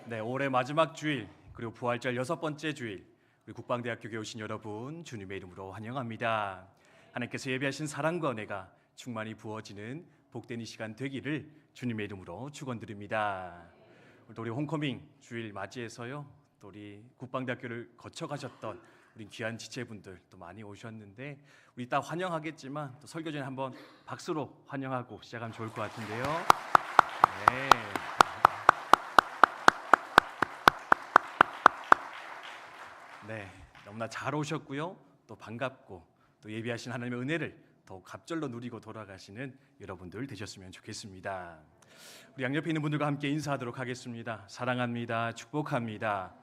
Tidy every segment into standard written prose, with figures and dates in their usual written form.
네, 올해 마지막 주일 그리고 부활절 6번째 주일 우리 국방대학교에 오신 여러분 주님의 이름으로 환영합니다. 하나님께서 예비하신 사랑과 은혜가 충만히 부어지는 복된 이 시간 되기를 주님의 이름으로 축원드립니다. 오늘 우리 홈커밍 주일 맞이해서요, 또 우리 국방대학교를 거쳐가셨던 우리 귀한 지체분들 또 많이 오셨는데 우리 이따 환영하겠지만 또 설교 전에 한번 박수로 환영하고 시작하면 좋을 것 같은데요. 네. 네, 너무나 잘 오셨고요. 또 반갑고 또 예비하신 하나님의 은혜를 더욱 갑절로 누리고 돌아가시는 여러분들 되셨으면 좋겠습니다. 우리 양옆에 있는 분들과 함께 인사하도록 하겠습니다. 사랑합니다. 축복합니다.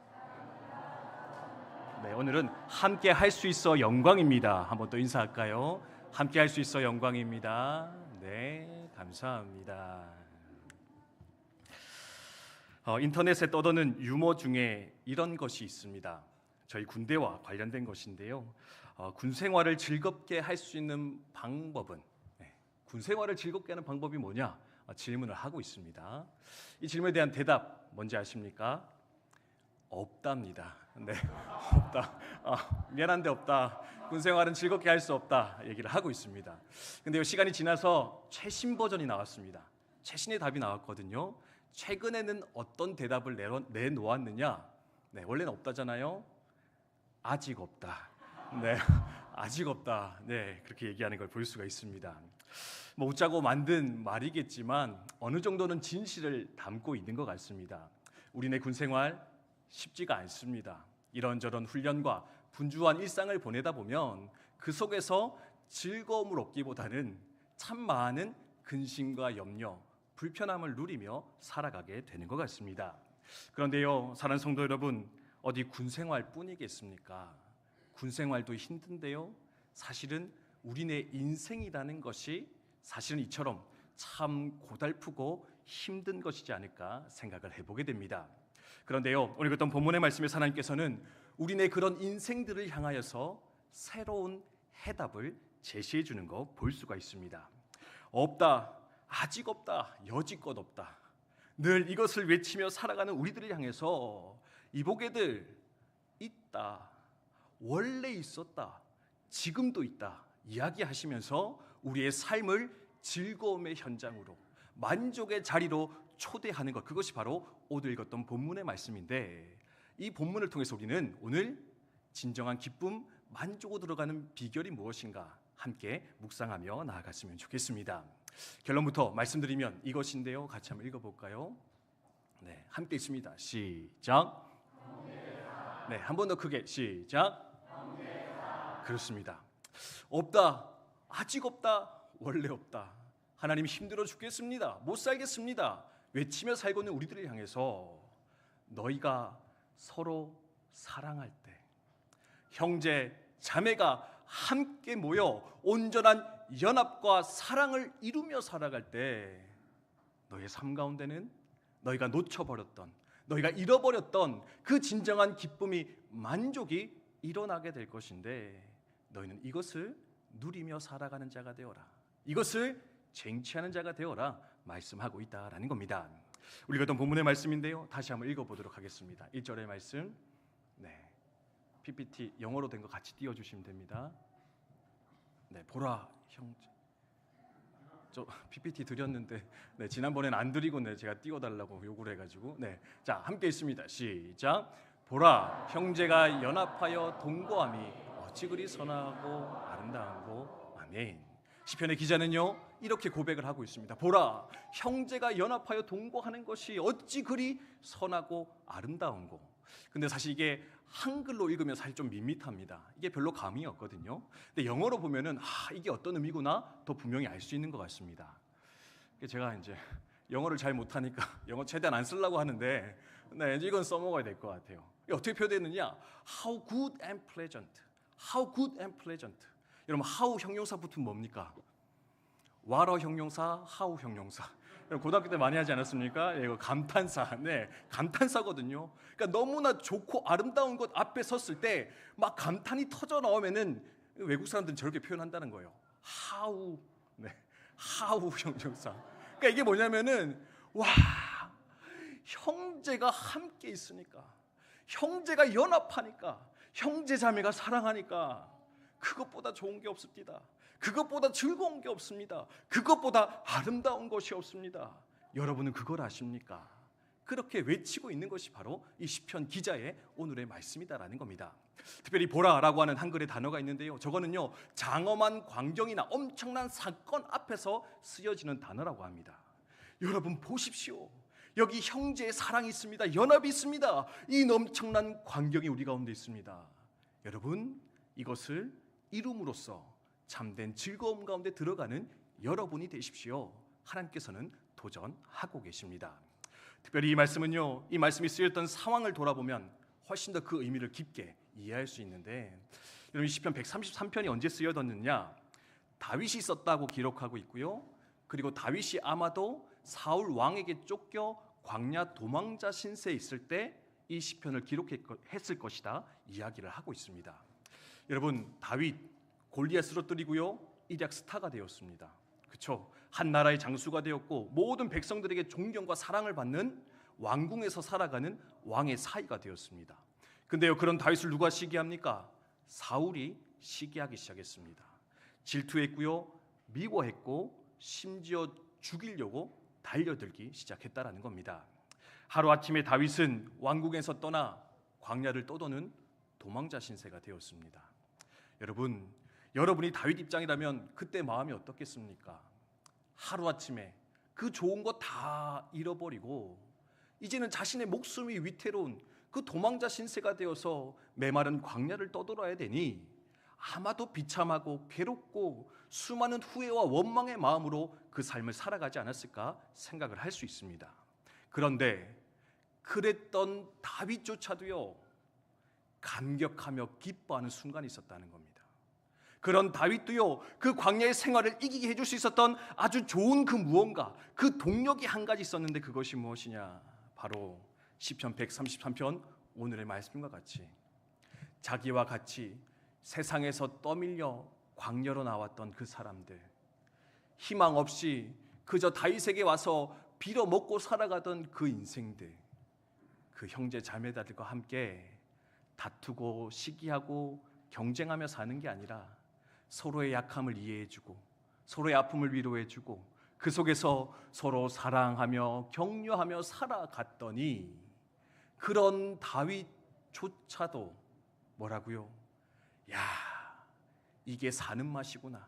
네, 오늘은 함께 할 수 있어 영광입니다. 한번 또 인사할까요? 함께 할 수 있어 영광입니다. 네, 감사합니다. 인터넷에 떠도는 유머 중에 이런 것이 있습니다. 저희 군대와 관련된 것인데요. 군 생활을 즐겁게 할 수 있는 방법은, 군 생활을 즐겁게 하는 방법이 뭐냐? 질문을 하고 있습니다. 이 질문에 대한 대답 뭔지 아십니까? 없답니다. 네, 없다. 미안한데 없다. 군 생활은 즐겁게 할 수 없다. 얘기를 하고 있습니다. 근데 시간이 지나서 최신 버전이 나왔습니다. 최신의 답이 나왔거든요. 최근에는 어떤 대답을 내놓았느냐? 네, 원래는 없다잖아요. 아직 없다. 네, 아직 없다. 네, 그렇게 얘기하는 걸 볼 수가 있습니다. 뭐 웃자고 만든 말이겠지만 어느 정도는 진실을 담고 있는 것 같습니다. 우리네 군 생활 쉽지가 않습니다. 이런저런 훈련과 분주한 일상을 보내다 보면 그 속에서 즐거움을 얻기보다는 참 많은 근심과 염려, 불편함을 누리며 살아가게 되는 것 같습니다. 그런데요, 사랑하는 성도 여러분, 어디 군생활 뿐이겠습니까? 군생활도 힘든데요, 사실은 우리네 인생이라는 것이 사실은 이처럼 참 고달프고 힘든 것이지 않을까 생각을 해보게 됩니다. 그런데요, 오늘 어떤 본문의 말씀에서 하나님께서는 우리네 그런 인생들을 향하여서 새로운 해답을 제시해 주는 거 볼 수가 있습니다. 없다, 아직 없다, 여지껏 없다, 늘 이것을 외치며 살아가는 우리들을 향해서 이보게들 있다, 원래 있었다, 지금도 있다 이야기하시면서 우리의 삶을 즐거움의 현장으로, 만족의 자리로 초대하는 것, 그것이 바로 오늘 읽었던 본문의 말씀인데, 이 본문을 통해서 우리는 오늘 진정한 기쁨, 만족으로 들어가는 비결이 무엇인가 함께 묵상하며 나아갔으면 좋겠습니다. 결론부터 말씀드리면 이것인데요, 같이 한번 읽어볼까요? 네, 함께 있습니다. 시작. 네, 한 번 더 크게 시작. 그렇습니다. 없다, 아직 없다, 원래 없다, 하나님 힘들어 죽겠습니다, 못 살겠습니다 외치며 살고 있는 우리들을 향해서 너희가 서로 사랑할 때, 형제 자매가 함께 모여 온전한 연합과 사랑을 이루며 살아갈 때 너희의 삶 가운데는 너희가 놓쳐버렸던, 너희가 잃어버렸던 그 진정한 기쁨이, 만족이 일어나게 될 것인데, 너희는 이것을 누리며 살아가는 자가 되어라, 이것을 쟁취하는 자가 되어라 말씀하고 있다라는 겁니다. 우리가 어떤 본문의 말씀인데요, 다시 한번 읽어보도록 하겠습니다. 1절의 말씀, 네, PPT 영어로 된 거 같이 띄워주시면 됩니다. 네, 보라 형제, 저 PPT 드렸는데 네, 지난번엔 안 드리고 제가 띄워달라고 요구를 해가지고, 네, 자 함께 있습니다. 시작. 보라 형제가 연합하여 동거함이 어찌 그리 선하고 아름다운고. 아멘. 시편의 기자는요 이렇게 고백을 하고 있습니다. 보라 형제가 연합하여 동거하는 것이 어찌 그리 선하고 아름다운고. 근데 사실 이게 한글로 읽으면 사실 좀 밋밋합니다. 이게 별로 감이 없거든요. 근데 영어로 보면은 이게 어떤 의미구나 더 분명히 알 수 있는 것 같습니다. 제가 이제 영어를 잘 못하니까 영어 최대한 안 쓰려고 하는데, 네, 이건 써먹어야 될 것 같아요. 이게 어떻게 표현되느냐? How good and pleasant. How good and pleasant. 여러분, how 형용사 붙으면 뭡니까? what 형용사, how 형용사. 고등학교 때 많이 하지 않았습니까? 이거 감탄사. 네, 감탄사거든요. 그러니까 너무나 좋고 아름다운 것 앞에 섰을 때 막 감탄이 터져 나오면은 외국 사람들은 저렇게 표현한다는 거예요. how, 네, how 형용사. 그러니까 이게 뭐냐면은 와, 형제가 함께 있으니까, 형제가 연합하니까, 형제 자매가 사랑하니까 그것보다 좋은 게 없습니다. 그것보다 즐거운 게 없습니다. 그것보다 아름다운 것이 없습니다. 여러분은 그걸 아십니까? 그렇게 외치고 있는 것이 바로 이 시편 기자의 오늘의 말씀이다라는 겁니다. 특별히 보라라고 하는 한글의 단어가 있는데요, 저거는요 장엄한 광경이나 엄청난 사건 앞에서 쓰여지는 단어라고 합니다. 여러분 보십시오. 여기 형제의 사랑이 있습니다. 연합이 있습니다. 이 엄청난 광경이 우리 가운데 있습니다. 여러분, 이것을 이룸으로써 참된 즐거움 가운데 들어가는 여러분이 되십시오. 하나님께서는 도전하고 계십니다. 특별히 이 말씀은요, 이 말씀이 쓰였던 상황을 돌아보면 훨씬 더 그 의미를 깊게 이해할 수 있는데, 여러분 시편 133편이 언제 쓰여졌느냐? 다윗이 썼다고 기록하고 있고요, 그리고 다윗이 아마도 사울 왕에게 쫓겨 광야 도망자 신세에 있을 때 이 시편을 기록했을 것이다 이야기를 하고 있습니다. 여러분, 다윗 골리앗 쓰러뜨리고요 일약 스타가 되었습니다. 그렇죠? 한 나라의 장수가 되었고 모든 백성들에게 존경과 사랑을 받는 왕궁에서 살아가는 왕의 사위가 되었습니다. 근데요, 그런 다윗을 누가 시기합니까? 사울이 시기하기 시작했습니다. 질투했고요, 미워했고 심지어 죽이려고 달려들기 시작했다라는 겁니다. 하루아침에 다윗은 왕궁에서 떠나 광야를 떠도는 도망자 신세가 되었습니다. 여러분이 다윗 입장이라면 그때 마음이 어떻겠습니까? 하루아침에 그 좋은 거 다 잃어버리고 이제는 자신의 목숨이 위태로운 그 도망자 신세가 되어서 메마른 광야를 떠돌아야 되니 아마도 비참하고 괴롭고 수많은 후회와 원망의 마음으로 그 삶을 살아가지 않았을까 생각을 할 수 있습니다. 그런데 그랬던 다윗조차도요 감격하며 기뻐하는 순간이 있었다는 겁니다. 그런 다윗도요 그 광야의 생활을 이기게 해줄 수 있었던 아주 좋은 그 무언가, 그 동력이 한 가지 있었는데 그것이 무엇이냐? 바로 시편 133편 오늘의 말씀과 같이 자기와 같이 세상에서 떠밀려 광야로 나왔던 그 사람들, 희망 없이 그저 다윗에게 와서 빌어 먹고 살아가던 그 인생들, 그 형제 자매들과 함께 다투고 시기하고 경쟁하며 사는 게 아니라 서로의 약함을 이해해주고 서로의 아픔을 위로해주고 그 속에서 서로 사랑하며 격려하며 살아갔더니 그런 다윗조차도 뭐라고요? 야, 이게 사는 맛이구나.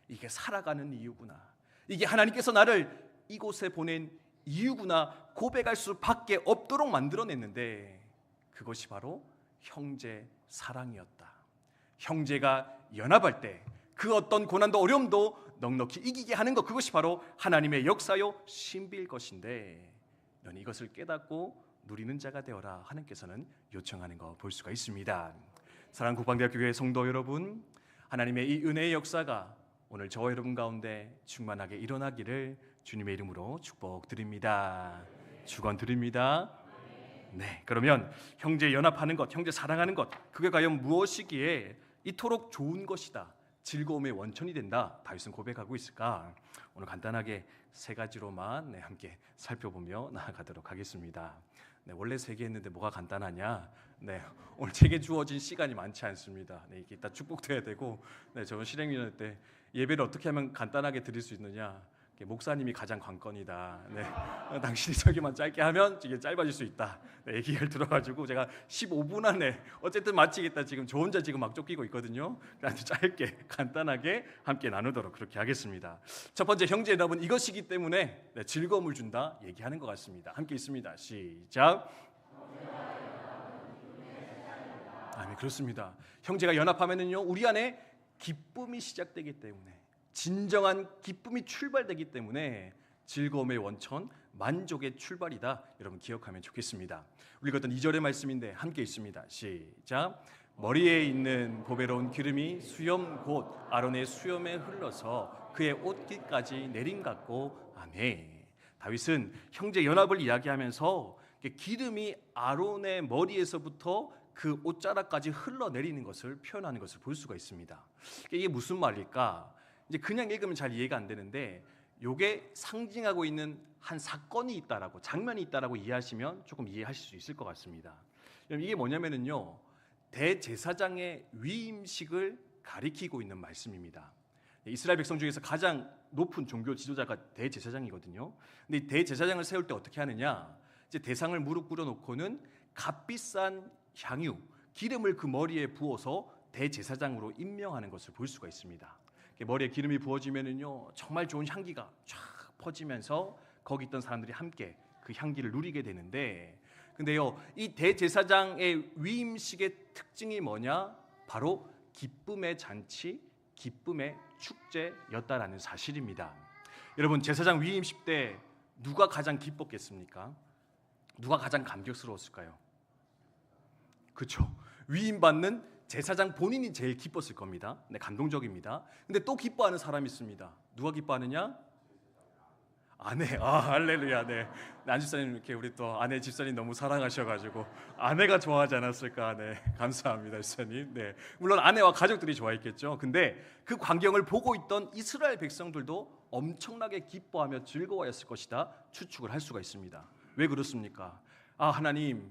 이게 살아가는 이유구나. 이게 하나님께서 나를 이곳에 보낸 이유구나 고백할 수밖에 없도록 만들어냈는데 그것이 바로 형제 사랑이었다. 형제가 연합할 때 그 어떤 고난도 어려움도 넉넉히 이기게 하는 것, 그것이 바로 하나님의 역사요 신비일 것인데 너는 이것을 깨닫고 누리는 자가 되어라 하나님께서는 요청하는 거 볼 수가 있습니다. 사랑하는 국방대학교 교회 성도 여러분, 하나님의 이 은혜의 역사가 오늘 저와 여러분 가운데 충만하게 일어나기를 주님의 이름으로 축복드립니다. 축원드립니다. 네, 그러면 형제 연합하는 것, 형제 사랑하는 것, 그게 과연 무엇이기에 이토록 좋은 것이다, 즐거움의 원천이 된다, 다윗은 고백하고 있을까? 오늘 간단하게 세 가지로만 함께 살펴보며 나아가도록 하겠습니다. 네, 원래 세 개 했는데 뭐가 간단하냐? 네, 오늘 제게 주어진 시간이 많지 않습니다. 네, 이게 이따 축복돼야 되고, 네, 저는 실행위원 때 예배를 어떻게 하면 간단하게 드릴 수 있느냐? 목사님이 가장 관건이다. 네, 당신이 설교만 짧게 하면 이게 짧아질 수 있다. 네, 얘기를 들어가지고 제가 15분 안에 어쨌든 마치겠다. 지금 저 혼자 지금 막 쫓기고 있거든요. 아주 짧게 간단하게 함께 나누도록 그렇게 하겠습니다. 첫 번째, 형제 연합은 이것이기 때문에 네, 즐거움을 준다 얘기하는 것 같습니다. 함께 있습니다. 시작. 아멘. 그렇습니다. 형제가 연합하면은요 우리 안에 기쁨이 시작되기 때문에, 진정한 기쁨이 출발되기 때문에 즐거움의 원천, 만족의 출발이다. 여러분 기억하면 좋겠습니다. 우리 읽었던 2절의 말씀인데 함께 있습니다. 시작. 머리에 있는 보배로운 기름이 수염 곧 아론의 수염에 흘러서 그의 옷깃까지 내림 같고. 아멘. 다윗은 형제 연합을 이야기하면서 기름이 아론의 머리에서부터 그 옷자락까지 흘러내리는 것을 표현하는 것을 볼 수가 있습니다. 이게 무슨 말일까? 이제 그냥 읽으면 잘 이해가 안 되는데, 요게 상징하고 있는 한 사건이 있다라고, 장면이 있다라고 이해하시면 조금 이해하실 수 있을 것 같습니다. 이게 뭐냐면은요, 대제사장의 위임식을 가리키고 있는 말씀입니다. 이스라엘 백성 중에서 가장 높은 종교 지도자가 대제사장이거든요. 근데 이 대제사장을 세울 때 어떻게 하느냐? 이제 대상을 무릎 꿇어 놓고는 값비싼 향유, 기름을 그 머리에 부어서 대제사장으로 임명하는 것을 볼 수가 있습니다. 머리에 기름이 부어지면은요, 정말 좋은 향기가 쫙 퍼지면서 거기 있던 사람들이 함께 그 향기를 누리게 되는데, 근데요, 이 대제사장의 위임식의 특징이 뭐냐? 바로 기쁨의 잔치, 기쁨의 축제였다라는 사실입니다. 여러분, 제사장 위임식 때 누가 가장 기뻤겠습니까? 누가 가장 감격스러웠을까요? 그렇죠. 위임받는 제사장 본인이 제일 기뻤을 겁니다. 네, 감동적입니다. 근데 또 기뻐하는 사람이 있습니다. 누가 기뻐하느냐? 아내. 할렐루야. 네. 안 집사님, 이렇게 우리 또 아내 집사님 너무 사랑하셔가지고 아내가 좋아하지 않았을까? 네, 감사합니다, 집사님. 네, 물론 아내와 가족들이 좋아했겠죠. 근데 그 광경을 보고 있던 이스라엘 백성들도 엄청나게 기뻐하며 즐거워했을 것이다 추측을 할 수가 있습니다. 왜 그렇습니까? 하나님,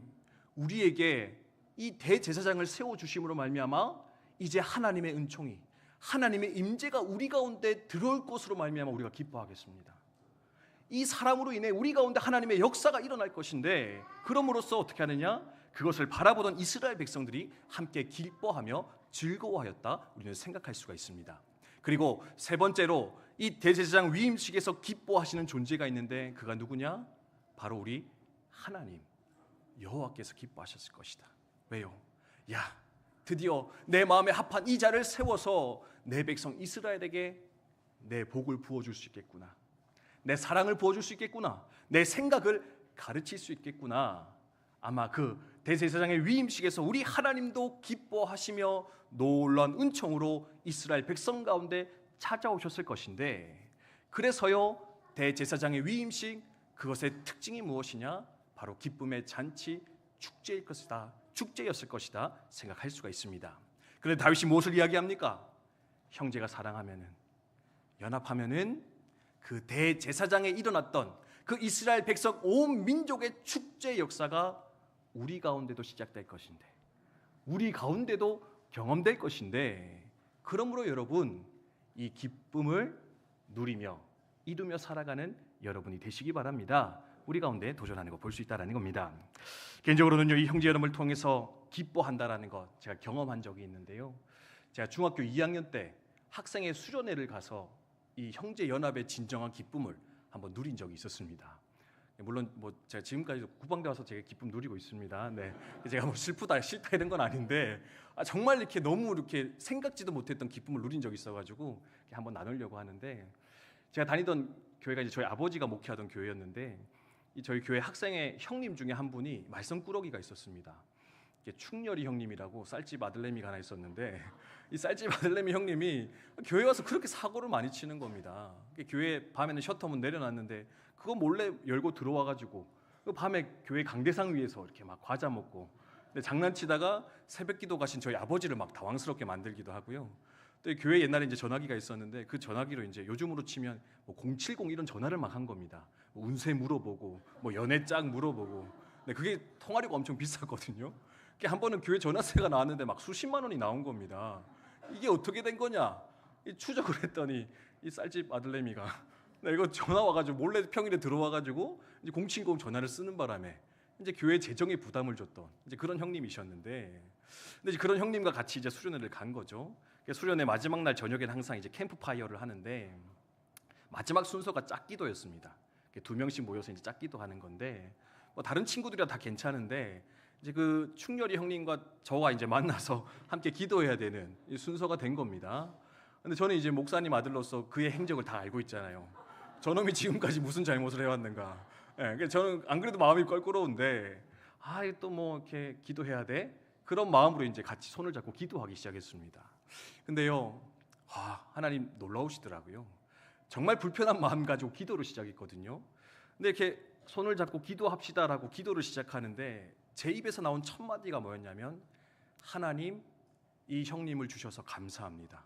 우리에게 이 대제사장을 세워 주심으로 말미암아 이제 하나님의 은총이, 하나님의 임재가 우리 가운데 들어올 것으로 말미암아 우리가 기뻐하겠습니다. 이 사람으로 인해 우리 가운데 하나님의 역사가 일어날 것인데, 그럼으로써 어떻게 하느냐? 그것을 바라보던 이스라엘 백성들이 함께 기뻐하며 즐거워하였다, 우리는 생각할 수가 있습니다. 그리고 세 번째로 이 대제사장 위임식에서 기뻐하시는 존재가 있는데, 그가 누구냐? 바로 우리 하나님 여호와께서 기뻐하셨을 것이다. 왜요? 드디어 내 마음에 합한 이 자를 세워서 내 백성 이스라엘에게 내 복을 부어줄 수 있겠구나, 내 사랑을 부어줄 수 있겠구나, 내 생각을 가르칠 수 있겠구나. 아마 그 대제사장의 위임식에서 우리 하나님도 기뻐하시며 놀라운 은총으로 이스라엘 백성 가운데 찾아오셨을 것인데, 그래서요, 대제사장의 위임식, 그것의 특징이 무엇이냐? 바로 기쁨의 잔치, 축제였을 것이다 생각할 수가 있습니다. 그런데 다윗이 무엇을 이야기합니까? 형제가 사랑하면은, 연합하면은 그 대제사장에 일어났던 그 이스라엘 백성 온 민족의 축제 역사가 우리 가운데도 시작될 것인데, 우리 가운데도 경험될 것인데, 그러므로 여러분, 이 기쁨을 누리며 이루며 살아가는 여러분이 되시기 바랍니다. 우리 가운데 도전하는 거 볼 수 있다는 겁니다. 개인적으로는요, 이 형제 여러분을 통해서 기뻐한다라는 것 제가 경험한 적이 있는데요. 제가 중학교 2학년 때 학생의 수련회를 가서 이 형제 연합의 진정한 기쁨을 한번 누린 적이 있었습니다. 물론 제가 지금까지도 국방대 와서 제가 기쁨 누리고 있습니다. 네, 제가 슬프다 싫다 이런 건 아닌데, 정말 이렇게 너무 이렇게 생각지도 못했던 기쁨을 누린 적이 있어가지고 한번 나누려고 하는데, 제가 다니던 교회가 이제 저희 아버지가 목회하던 교회였는데, 이 저희 교회 학생의 형님 중에 한 분이 말썽꾸러기가 있었습니다. 충렬이 형님이라고 쌀집 아들내미가 하나 있었는데, 이 쌀집 아들내미 형님이 교회 와서 그렇게 사고를 많이 치는 겁니다. 교회 밤에는 셔터문 내려놨는데 그거 몰래 열고 들어와가지고 밤에 교회 강대상 위에서 이렇게 막 과자 먹고, 장난치다가 새벽기도 가신 저희 아버지를 막 당황스럽게 만들기도 하고요. 또 교회 옛날에 이제 전화기가 있었는데, 그 전화기로 이제 요즘으로 치면 070 이런 전화를 막 한 겁니다. 운세 물어보고, 연애 짝 물어보고. 그게 통화료가 엄청 비쌌거든요. 한 번은 교회 전화세가 나왔는데 막 수십만 원이 나온 겁니다. 이게 어떻게 된 거냐? 추적을 했더니 이 쌀집 아들내미가 이거 전화 와가지고 몰래 평일에 들어와가지고 이제 070 전화를 쓰는 바람에 이제 교회 재정에 부담을 줬던 이제 그런 형님이셨는데, 근데 이제 그런 형님과 같이 이제 수련회를 간 거죠. 수련회 마지막 날 저녁에는 항상 이제 캠프파이어를 하는데, 마지막 순서가 짝기도였습니다. 2명씩 모여서 이제 짝기도 하는 건데, 다른 친구들이라 다 괜찮은데 이제 그 충렬이 형님과 저와 이제 만나서 함께 기도해야 되는 이 순서가 된 겁니다. 근데 저는 이제 목사님 아들로서 그의 행적을 다 알고 있잖아요. 저놈이 지금까지 무슨 잘못을 해왔는가. 저는 안 그래도 마음이 껄끄러운데, 또 이렇게 기도해야 돼? 그런 마음으로 이제 같이 손을 잡고 기도하기 시작했습니다. 근데요, 하나님 놀라우시더라고요. 정말 불편한 마음 가지고 기도를 시작했거든요. 근데 이렇게 손을 잡고 기도합시다라고 기도를 시작하는데, 제 입에서 나온 첫 마디가 뭐였냐면, 하나님, 이 형님을 주셔서 감사합니다.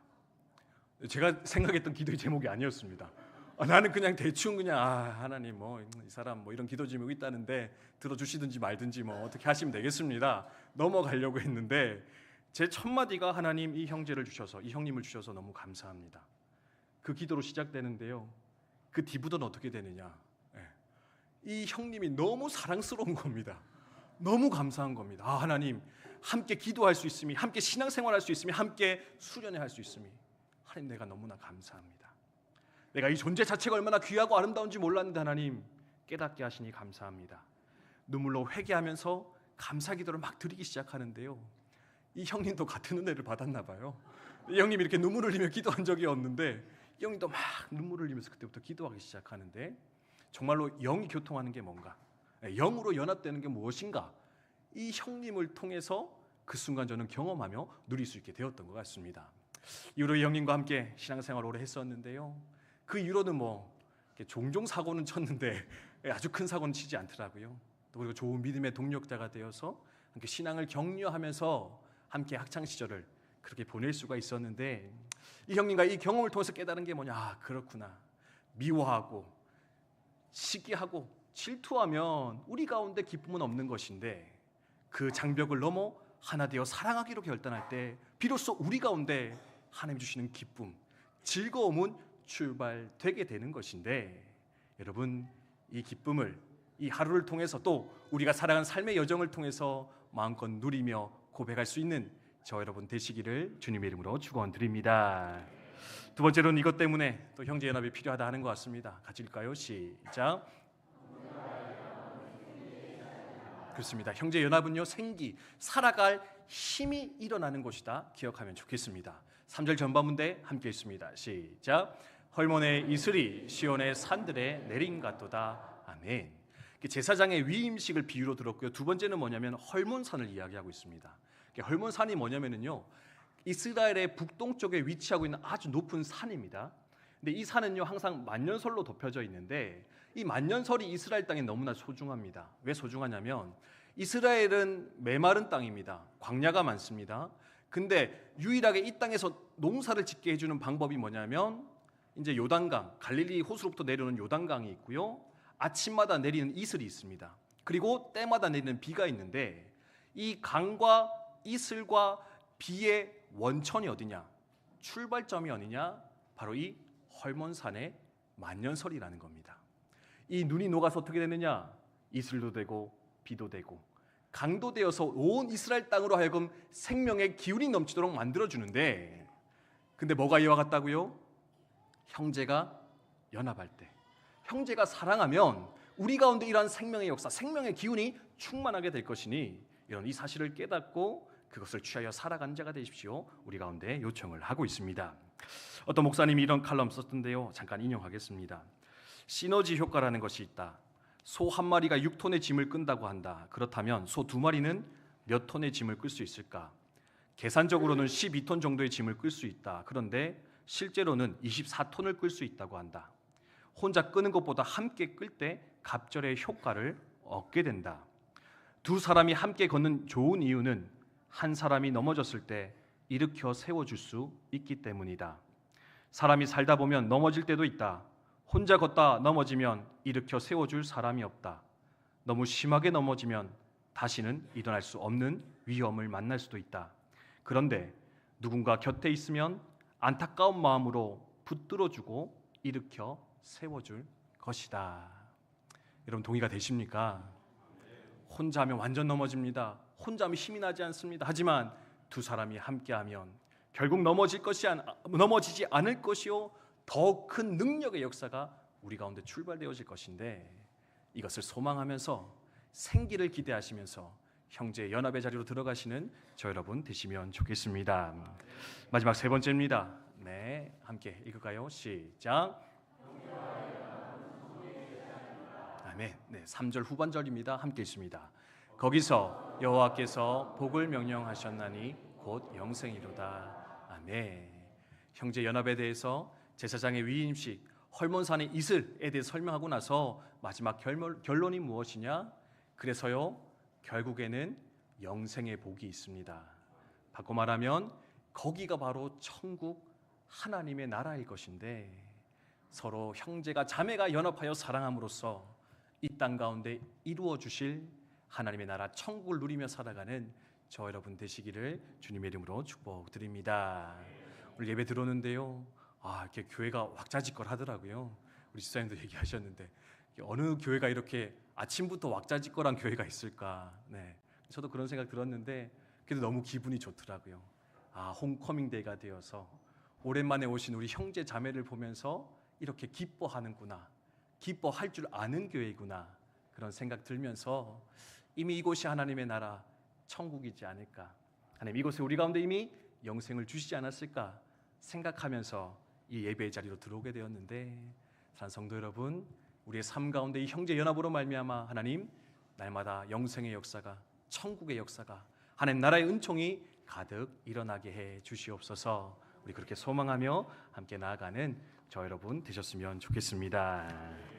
제가 생각했던 기도의 제목이 아니었습니다. 나는 그냥 대충 그냥 하나님 뭐 이 사람 뭐 이런 기도 제목이 있다는데 들어주시든지 말든지 뭐 어떻게 하시면 되겠습니다. 넘어가려고 했는데 제 첫 마디가 하나님 이 형제를 주셔서 이 형님을 주셔서 너무 감사합니다. 그 기도로 시작되는데요. 그 뒤부터는 어떻게 되느냐? 이 형님이 너무 사랑스러운 겁니다. 너무 감사한 겁니다. 하나님 함께 기도할 수 있음이, 함께 신앙생활할 수 있음이, 함께 수련회 할 수 있음이, 하나님 내가 너무나 감사합니다. 내가 이 존재 자체가 얼마나 귀하고 아름다운지 몰랐는데 하나님 깨닫게 하시니 감사합니다. 눈물로 회개하면서 감사 기도를 막 드리기 시작하는데요. 이 형님도 같은 은혜를 받았나 봐요. 이 형님이 이렇게 눈물을 흘리며 기도한 적이 없는데 이 형님도 막 눈물을 흘리면서 그때부터 기도하기 시작하는데 정말로 영이 교통하는 게 뭔가, 영으로 연합되는 게 무엇인가, 이 형님을 통해서 그 순간 저는 경험하며 누릴 수 있게 되었던 것 같습니다. 이후로 이 형님과 함께 신앙생활을 오래 했었는데요. 그 이후로는 뭐 종종 사고는 쳤는데 아주 큰 사고는 치지 않더라고요. 또 그리고 좋은 믿음의 동력자가 되어서 함께 신앙을 격려하면서 함께 학창 시절을 그렇게 보낼 수가 있었는데 이 형님과 이 경험을 통해서 깨달은 게 뭐냐? 그렇구나. 미워하고 시기하고 질투하면 우리 가운데 기쁨은 없는 것인데 그 장벽을 넘어 하나 되어 사랑하기로 결단할 때 비로소 우리 가운데 하나님 주시는 기쁨, 즐거움은 출발되게 되는 것인데 여러분 이 기쁨을 이 하루를 통해서 또 우리가 살아간 삶의 여정을 통해서 마음껏 누리며 고백할 수 있는 저 여러분 되시기를 주님의 이름으로 축원드립니다. 두 번째로는 이것 때문에 또 형제 연합이 필요하다 하는 것 같습니다. 같이 읽을까요? 시작. 그렇습니다. 형제 연합은요 생기, 살아갈 힘이 일어나는 것이다 기억하면 좋겠습니다. 3절 전반문대 함께 읽습니다. 시작. 헐몬의 이슬이 시온의 산들에 내린 같도다. 아멘. 제사장의 위임식을 비유로 들었고요. 두 번째는 뭐냐면 헐몬산을 이야기하고 있습니다. 헐몬산이 뭐냐면요 이스라엘의 북동쪽에 위치하고 있는 아주 높은 산입니다. 근데 이 산은요 항상 만년설로 덮여져 있는데 이 만년설이 이스라엘 땅에 너무나 소중합니다. 왜 소중하냐면 이스라엘은 메마른 땅입니다. 광야가 많습니다. 근데 유일하게 이 땅에서 농사를 짓게 해주는 방법이 뭐냐면 이제 요단강, 갈릴리 호수로부터 내려오는 요단강이 있고요. 아침마다 내리는 이슬이 있습니다. 그리고 때마다 내리는 비가 있는데 이 강과 이슬과 비의 원천이 어디냐? 출발점이 어디냐? 바로 이 헐몬산의 만년설이라는 겁니다. 이 눈이 녹아서 어떻게 되느냐? 이슬도 되고 비도 되고 강도 되어서 온 이스라엘 땅으로 하여금 생명의 기운이 넘치도록 만들어주는데 근데 뭐가 이와 같다고요? 형제가 연합할 때 형제가 사랑하면 우리 가운데 이러한 생명의 역사, 생명의 기운이 충만하게 될 것이니 이런 이 사실을 깨닫고 그것을 취하여 살아가는 자가 되십시오. 우리 가운데 요청을 하고 있습니다. 어떤 목사님이 이런 칼럼 썼던데요. 잠깐 인용하겠습니다. 시너지 효과라는 것이 있다. 소 한 마리가 6톤의 짐을 끈다고 한다. 그렇다면 소 2마리는 몇 톤의 짐을 끌 수 있을까? 계산적으로는 12톤 정도의 짐을 끌 수 있다. 그런데 실제로는 24톤을 끌 수 있다고 한다. 혼자 끄는 것보다 함께 끌 때 갑절의 효과를 얻게 된다. 두 사람이 함께 걷는 좋은 이유는 한 사람이 넘어졌을 때 일으켜 세워줄 수 있기 때문이다. 사람이 살다 보면 넘어질 때도 있다. 혼자 걷다 넘어지면 일으켜 세워줄 사람이 없다. 너무 심하게 넘어지면 다시는 일어날 수 없는 위험을 만날 수도 있다. 그런데 누군가 곁에 있으면 안타까운 마음으로 붙들어주고 일으켜 세워줄 것이다. 여러분 동의가 되십니까? 혼자 하면 완전 넘어집니다. 혼자 하면 힘이 나지 않습니다. 하지만 두 사람이 함께하면 결국 넘어지지 않을 것이요 더 큰 능력의 역사가 우리 가운데 출발되어질 것인데 이것을 소망하면서 생기를 기대하시면서 형제 연합의 자리로 들어가시는 저 여러분 되시면 좋겠습니다. 마지막 세 번째입니다. 네, 함께 읽을까요? 시작. 아멘. 네, 3절 후반절입니다. 함께 읽습니다. 거기서 여호와께서 복을 명령하셨나니 곧 영생이로다. 아멘. 형제 연합에 대해서 제사장의 위임식, 헐몬산의 이슬에 대해 설명하고 나서 마지막 결론이 무엇이냐? 그래서요 결국에는 영생의 복이 있습니다. 바꿔 말하면 거기가 바로 천국 하나님의 나라일 것인데 서로 형제가 자매가 연합하여 사랑함으로써 이 땅 가운데 이루어 주실 하나님의 나라 천국을 누리며 살아가는 저 여러분 되시기를 주님의 이름으로 축복드립니다. 오늘 예배 들었는데요, 이렇게 교회가 왁자지껄하더라고요. 우리 집사님도 얘기하셨는데 어느 교회가 이렇게 아침부터 왁자지껄한 교회가 있을까? 네, 저도 그런 생각 들었는데 그래도 너무 기분이 좋더라고요. 홈커밍데이가 되어서 오랜만에 오신 우리 형제 자매를 보면서 이렇게 기뻐하는구나, 기뻐할 줄 아는 교회구나, 그런 생각 들면서 이미 이곳이 하나님의 나라 천국이지 않을까, 하나님 이곳에 우리 가운데 이미 영생을 주시지 않았을까 생각하면서 이 예배의 자리로 들어오게 되었는데, 사랑하는 성도 여러분, 우리의 삶 가운데 이 형제 연합으로 말미암아 하나님 날마다 영생의 역사가, 천국의 역사가, 하나님 나라의 은총이 가득 일어나게 해 주시옵소서. 우리 그렇게 소망하며 함께 나아가는 저 여러분 되셨으면 좋겠습니다.